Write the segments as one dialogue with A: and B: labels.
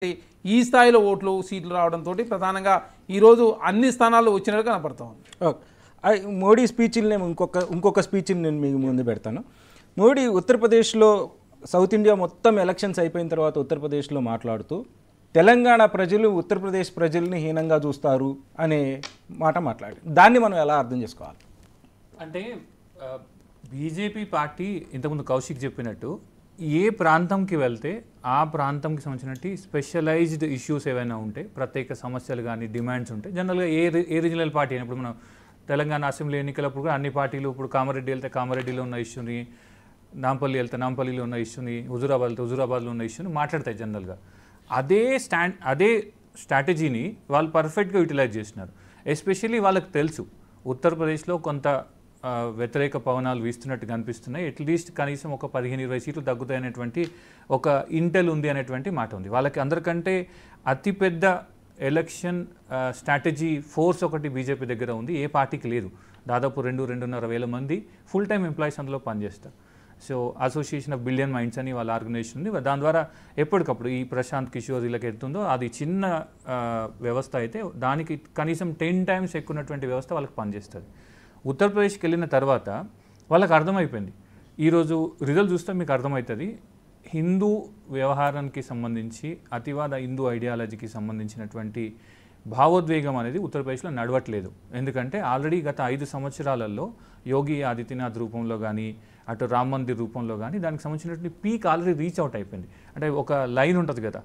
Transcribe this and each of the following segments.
A: ఈ స్థాయిలో ఓట్లు సీట్లు రావడంతో ప్రధానంగా ఈరోజు అన్ని స్థానాల్లో వచ్చినట్టు కనపడతా ఉంది.
B: మోడీ స్పీచ్ని నేను ఇంకొక స్పీచ్ని నేను మీకు ముందు పెడతాను. మోడీ ఉత్తరప్రదేశ్లో సౌత్ ఇండియా మొత్తం ఎలక్షన్స్ అయిపోయిన తర్వాత ఉత్తరప్రదేశ్లో మాట్లాడుతూ తెలంగాణ ప్రజలు ఉత్తరప్రదేశ్ ప్రజల్ని హీనంగా చూస్తారు అనే మాట మాట్లాడి దాన్ని మనం ఎలా అర్థం చేసుకోవాలి
C: అంటే బీజేపీ పార్టీ ఇంతకుముందు కౌశిక్ చెప్పినట్టు ఏ ప్రాంతంకి వెళ్తే ఆ ప్రాంతంకి సంబంధించినట్టు స్పెషలైజ్డ్ ఇష్యూస్ ఏవైనా ఉంటే ప్రత్యేక సమస్యలు కానీ డిమాండ్స్ ఉంటే జనరల్గా ఏ రీజనల్ పార్టీ అయినా ఇప్పుడు మనం తెలంగాణ అసెంబ్లీ ఎన్నికలప్పుడు కూడా అన్ని పార్టీలు ఇప్పుడు కామారెడ్డి వెళ్తే కామారెడ్డిలో ఉన్న ఇష్యూని, నాంపల్లి వెళ్తే నాంపల్లిలో ఉన్న ఇష్యూని, హుజూరాబాద్ వెళ్తే హుజూరాబాద్లో ఉన్న ఇష్యూని మాట్లాడతాయి జనరల్గా. అదే స్ట్రాటజీని వాళ్ళు పర్ఫెక్ట్గా యూటిలైజ్ చేసినారు. ఎస్పెషల్లీ వాళ్ళకి తెలుసు ఉత్తరప్రదేశ్లో కొంత వ్యతిరేక పవనాలు వీస్తున్నట్టు కనిపిస్తున్నాయి, అట్లీస్ట్ కనీసం ఒక 15-20 సీట్లు తగ్గుతాయనేటువంటి ఒక ఇంటెల్ ఉంది అనేటువంటి మాట ఉంది. వాళ్ళకి అందరికంటే అతిపెద్ద ఎలక్షన్ స్ట్రాటజీ ఫోర్స్ ఒకటి బీజేపీ దగ్గర ఉంది, ఏ పార్టీకి లేదు. దాదాపు 2-2.5 వేల మంది ఫుల్ టైం ఎంప్లాయీస్ అందులో పనిచేస్తారు. So association of billion minds అని వాళ్ళ ఆర్గనైజేషన్ ఉంది. దాని ద్వారా ఎప్పటికప్పుడు ఈ ప్రశాంత్ కిషోర్ వీళ్ళకి ఎత్తుందో అది చిన్న వ్యవస్థ అయితే దానికి కనీసం 10 టైమ్స్ ఎక్కున్నటువంటి వ్యవస్థ వాళ్ళకి పనిచేస్తుంది. ఉత్తరప్రదేశ్కి వెళ్ళిన తర్వాత వాళ్ళకి అర్థమైపోయింది. ఈరోజు రిజల్ట్ చూస్తే మీకు అర్థమవుతుంది హిందూ వ్యవహారానికి సంబంధించి అతివాద హిందూ ఐడియాలజీకి సంబంధించినటువంటి భావోద్వేగం అనేది ఉత్తరప్రదేశ్లో నడవట్లేదు. ఎందుకంటే ఆల్రెడీ గత 5 సంవత్సరాలలో యోగి ఆదిత్యనాథ్ రూపంలో కానీ అటు రామ్ మందిర్ రూపంలో కానీ దానికి సంబంధించినటువంటి పీక్ ఆల్రెడీ రీచ్ అవుట్ అయిపోయింది. అంటే ఒక లైన్ ఉంటుంది కదా,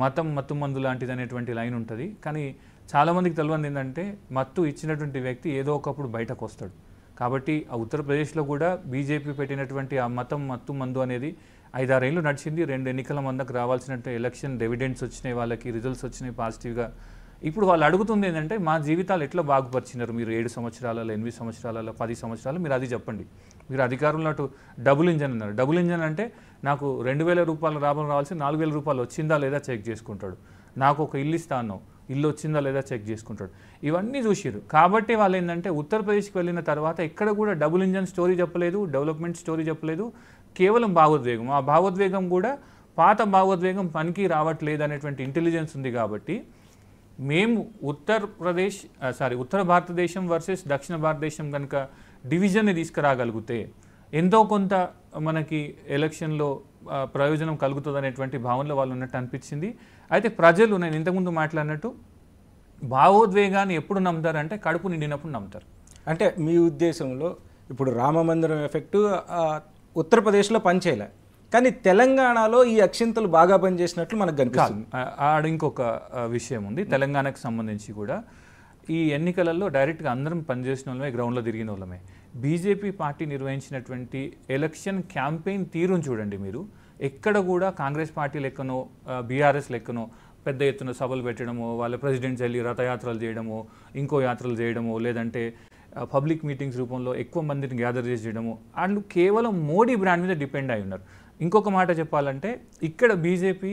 C: మతం మత్తు మందు లాంటిది అనేటువంటి లైన్ ఉంటుంది. కానీ చాలామందికి తెలియదు ఏంటంటే మత్తు ఇచ్చినటువంటి వ్యక్తి ఏదో ఒకప్పుడు బయటకు వస్తాడు. కాబట్టి ఆ ఉత్తరప్రదేశ్లో కూడా బీజేపీ పెట్టినటువంటి ఆ మతం మత్తు మందు అనేది 5-6 ఏళ్ళు నడిచింది. 2 ఎన్నికల మందకు రావాల్సినట్టు ఎలక్షన్ డివిడెండ్స్ వచ్చినాయి, వాళ్ళకి రిజల్ట్స్ వచ్చినాయి పాజిటివ్గా. ఇప్పుడు వాళ్ళు అడుగుతుంది ఏంటంటే మా జీవితాలు ఎట్లా బాగుపరిచినారు మీరు 7 సంవత్సరాలలో, 8 సంవత్సరాలలో, 10 సంవత్సరాలు మీరు అది చెప్పండి. మీరు అధికారంలో అటు డబుల్ ఇంజన్ అన్నారు. డబుల్ ఇంజన్ అంటే నాకు 2,000 రూపాయల లాభం రావాల్సి 4,000 రూపాయలు వచ్చిందా లేదా చెక్ చేసుకుంటాడు. నాకు ఒక ఇల్లు ఇస్తాను, ఇల్లు వచ్చిందా లేదా చెక్ చేసుకుంటాడు. ఇవన్నీ చూసిరు. కాబట్టి వాళ్ళు ఏంటంటే ఉత్తరప్రదేశ్కి వెళ్ళిన తర్వాత ఎక్కడ కూడా డబుల్ ఇంజన్ స్టోరీ చెప్పలేదు, డెవలప్మెంట్ స్టోరీ చెప్పలేదు, కేవలం భావోద్వేగం. ఆ భావోద్వేగం కూడా పాత భావోద్వేగం పనికి రావట్లేదు అనేటువంటి ఇంటెలిజెన్స్ ఉంది. కాబట్టి మేము ఉత్తర భారతదేశం వర్సెస్ దక్షిణ భారతదేశం కనుక డివిజన్ని తీసుకురాగలిగితే ఎంతో కొంత మనకి ఎలక్షన్లో ప్రయోజనం కలుగుతుంది అనేటువంటి భావనలో వాళ్ళు ఉన్నట్టు అనిపించింది. అయితే ప్రజలు నేను ఇంతకుముందు మాట్లాడినట్టు భావోద్వేగాన్ని ఎప్పుడు నమ్ముతారంటే కడుపు నిండినప్పుడు నమ్ముతారు.
B: అంటే మీ ఉద్దేశంలో ఇప్పుడు రామ మందిరం ఎఫెక్టు ఉత్తరప్రదేశ్లో పనిచేయలే, కానీ తెలంగాణలో ఈ అక్షింతలు బాగా పనిచేసినట్లు మనకు కనిపిస్తుంది.
C: ఆడ ఇంకొక విషయం ఉంది. తెలంగాణకు సంబంధించి కూడా ఈ ఎన్నికలలో డైరెక్ట్గా అందరం పనిచేసిన వాళ్ళమే, గ్రౌండ్లో తిరిగిన వాళ్ళమే. బీజేపీ పార్టీ నిర్వహించినటువంటి ఎలక్షన్ క్యాంపెయిన్ తీరును చూడండి మీరు. ఎక్కడ కూడా కాంగ్రెస్ పార్టీ లెక్కనో బీఆర్ఎస్ లెక్కనో పెద్ద ఎత్తున సభలు పెట్టడమో, వాళ్ళ ప్రెసిడెంట్స్ వెళ్ళి రథయాత్రలు చేయడమో, ఇంకో యాత్రలు చేయడమో, లేదంటే పబ్లిక్ మీటింగ్స్ రూపంలో ఎక్కువ మందిని గ్యాదర్ చేసి చేయడము, వాళ్ళు కేవలం మోడీ బ్రాండ్ మీద డిపెండ్ అయి ఉన్నారు. ఇంకొక మాట చెప్పాలంటే ఇక్కడ బీజేపీ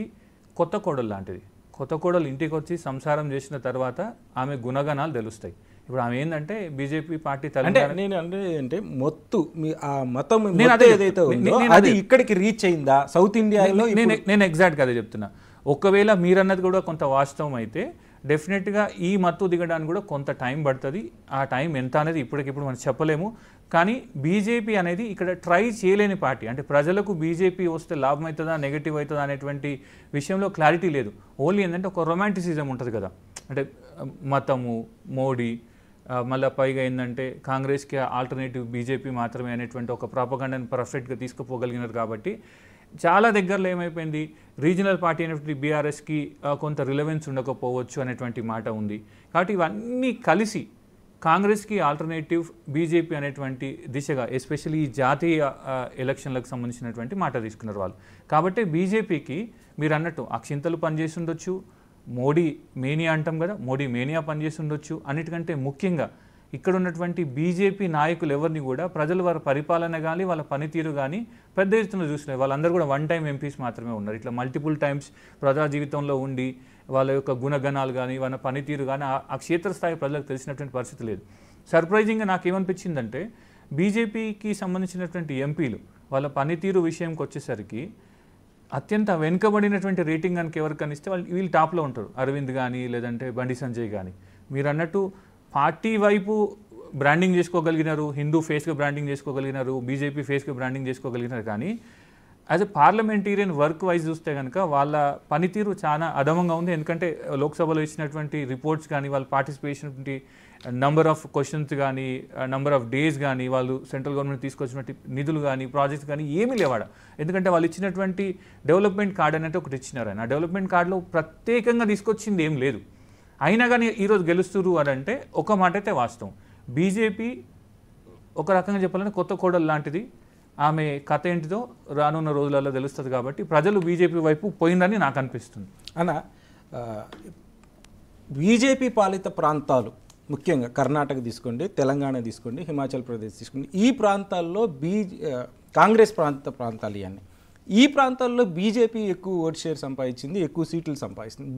C: కొత్త కోడలు లాంటిది. కొత్త కోడలు ఇంటికి వచ్చి సంసారం చేసిన తర్వాత ఆమె గుణగణాలు తెలుస్తాయి. ఇప్పుడు ఆమె ఏంటంటే బీజేపీ పార్టీ
B: అంటే మొత్తు ఆ మతం ఏదైతే ఉందో అది ఇక్కడికి రీచ్ అయిందా సౌత్ ఇండియాలో?
C: నేను ఎగ్జాక్ట్గా అదే చెప్తున్నా. ఒకవేళ మీరన్నది కూడా కొంత వాస్తవం అయితే డెఫినెట్గా ఈ మత్తు దిగడానికి కూడా కొంత టైం పడుతుంది. ఆ టైం ఎంత అనేది ఇప్పటికిప్పుడు మనం చెప్పలేము. కానీ బీజేపీ అనేది ఇక్కడ ట్రై చేయలేని పార్టీ. అంటే ప్రజలకు బీజేపీ వస్తే లాభం అవుతుందా నెగిటివ్ అవుతుందా అనేటువంటి విషయంలో క్లారిటీ లేదు. ఓన్లీ ఏంటంటే ఒక రొమాంటిసిజం ఉంటుంది కదా, అంటే మతము, మోడీ, మళ్ళీ పైగా ఏంటంటే కాంగ్రెస్కి ఆల్టర్నేటివ్ బీజేపీ మాత్రమే అనేటువంటి ఒక ప్రాపగండాని పర్ఫెక్ట్గా తీసుకుపోగలిగినారు. కాబట్టి చాలా దగ్గరలో ఏమైపోయింది, రీజనల్ పార్టీ అనేటువంటి బీఆర్ఎస్కి కొంత రిలవెన్స్ ఉండకపోవచ్చు అనేటువంటి మాట ఉంది. కాబట్టి ఇవన్నీ కలిసి కాంగ్రెస్కి ఆల్టర్నేటివ్ బీజేపీ అనేటువంటి దిశగా ఎస్పెషల్లీ ఈ జాతీయ ఎలక్షన్లకు సంబంధించినటువంటి మాట తీసుకున్నారు వాళ్ళు. కాబట్టి బీజేపీకి మీరు అన్నట్టు అక్షింతలు పనిచేసి ఉండొచ్చు, మోడీ మేనియా అంటాం కదా, మోడీ మేనియా పనిచేసి ఉండొచ్చు. అన్నిటికంటే ముఖ్యంగా ఇక్కడ ఉన్నటువంటి బీజేపీ నాయకులు ఎవరిని కూడా ప్రజలు వారి పరిపాలన కానీ వాళ్ళ పనితీరు కానీ పెద్ద ఎత్తున చూసినారు. వాళ్ళందరూ కూడా 1 టైం ఎంపీస్ మాత్రమే ఉన్నారు. ఇట్లా మల్టిపుల్ టైమ్స్ ప్రజా జీవితంలో ఉండి వాళ్ళ యొక్క గుణగణాలు కానీ వాళ్ళ పనితీరు కానీ ఆ క్షేత్రస్థాయి ప్రజలకు తెలిసినటువంటి పరిస్థితి లేదు. సర్ప్రైజింగ్గా నాకేమనిపించిందంటే బీజేపీకి సంబంధించినటువంటి ఎంపీలు వాళ్ళ పనితీరు విషయంకి వచ్చేసరికి అత్యంత వెనుకబడినటువంటి రేటింగ్ కనుక ఎవరికైనా ఇస్తే వీళ్ళు టాప్లో ఉంటారు. అరవింద్ కానీ లేదంటే బండి సంజయ్ కానీ. మీరు అన్నట్టు పార్టీ వైపు బ్రాండింగ్ చేసుకోగలిగినారు, హిందూ ఫేస్గా బ్రాండింగ్ చేసుకోగలిగినారు, బీజేపీ ఫేస్గా బ్రాండింగ్ చేసుకోగలిగినారు. కానీ as a parliamentarian work wise చూస్తే కనుక వాళ్ళ పనితీరు చాలా అధమంగా ఉంది. ఎందుకంటే లోక్సభలో ఇచ్చినటువంటి రిపోర్ట్స్ కానీ, వాళ్ళ పార్టిసిపేషన్ నంబర్ ఆఫ్ క్వశ్చన్స్ కానీ, నంబర్ ఆఫ్ డేస్ కానీ, వాళ్ళు సెంట్రల్ గవర్నమెంట్ తీసుకొచ్చినటువంటి నిధులు కానీ, ప్రాజెక్ట్స్ కానీ ఏమీ లేవాడ. ఎందుకంటే వాళ్ళు ఇచ్చినటువంటి డెవలప్మెంట్ కార్డ్ అనేది ఒకటి ఇచ్చినారు. ఆయన ఆ డెవలప్మెంట్ కార్డులో ప్రత్యేకంగా తీసుకొచ్చింది ఏం లేదు. అయినా కానీ ఈరోజు గెలుస్తురు అని అంటే ఒక మాట అయితే వాస్తవం, బీజేపీ ఒక రకంగా చెప్పాలంటే కొత్త కోడలు లాంటిది. ఆమె కథ ఏంటిదో రానున్న రోజులలో తెలుస్తుంది. కాబట్టి ప్రజలు బీజేపీ వైపు పోయిందని నాకు అనిపిస్తుంది.
B: అన్న, బీజేపీ పాలిత ప్రాంతాలు ముఖ్యంగా కర్ణాటక తీసుకోండి, తెలంగాణ తీసుకోండి, హిమాచల్ ప్రదేశ్ తీసుకోండి, ఈ ప్రాంతాల్లో కాంగ్రెస్ ప్రాంతాలు ఇవన్నీ. ఈ ప్రాంతాల్లో బీజేపీ ఎక్కువ ఓట్ షేర్ సంపాదించింది, ఎక్కువ సీట్లు సంపాదిస్తుంది.